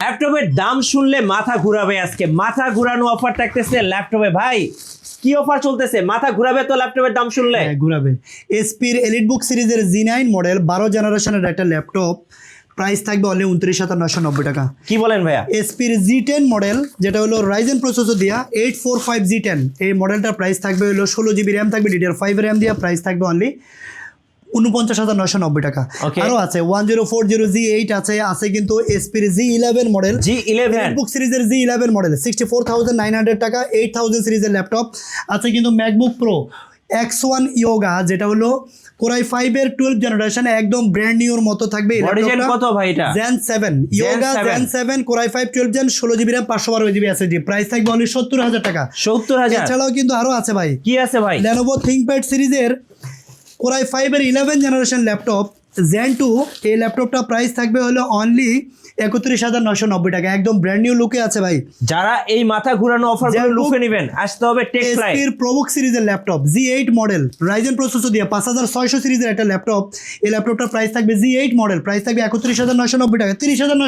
ল্যাপটপের দাম শুনলে মাথা ঘুরাবে, আজকে মাথা ঘুরানো অফার থাকতেছে ল্যাপটপে। ভাই কি অফার চলতেছে? মাথা ঘুরাবে তো ল্যাপটপের দাম শুনলে। ঘুরাবে। এসপির এলিটবুক সিরিজের জি9 মডেল 12 জেনারেশনের একটা ল্যাপটপ, প্রাইস থাকবে অনলি 29,990 টাকা। কি বলেন ভাইয়া? এসপির জি10 মডেল, যেটা হলো রাইজেন প্রসেসর দিয়া 845 জি10, এই মডেলটার প্রাইস থাকবে হলো 16 জিবি র্যাম থাকবে, DDR5 র্যাম দিয়া, প্রাইস থাকবে অনলি 49,990 টাকা। আরও আছে 1040 জি8 আছে কিন্তু এসপির জি11 মডেল, জি11 বুক সিরিজের জি11 মডেল 64,900 টাকা। 8000 সিরিজের ল্যাপটপ আছে কিন্তু ম্যাকবুক প্রো X1 ইয়োগা, যেটা হলো কোরাই 5 এর 12 জেনারেশন, একদম ব্র্যান্ড নিউর মতো থাকবে। মডেল কত ভাই এটা? Zen 7 yoga, Zen 7 core i 5 12 gen, 16 GB RAM, 512 GB SSD, price থাকবে অনলি 70,000 টাকা। 70,000। এছাড়াও কিন্তু আরো আছে ভাই। কি আছে ভাই? Lenovo ThinkPad সিরিজের কোরাই 5 এর 11 জেনারেশন ল্যাপটপ Zen 2, এই ল্যাপটপটা প্রাইস থাকবে হলো অনলি 31,990 টাকা, একদম ব্র্যান্ড নিউ লুকে আছে ভাই। যারা এই মাথা ঘুরানো অফার গুলো লুফে নেবেন, আসতে হবে টেকফ্লাই। এসপির প্রবুক সিরিজের ল্যাপটপ জি8 মডেল, রাইজেন প্রসেসর দিয়ে 5600 সিরিজের একটা ল্যাপটপ, এই ল্যাপটপটার প্রাইস থাকবে জি8 মডেল, প্রাইস থাকবে 31,990 টাকা, 30,900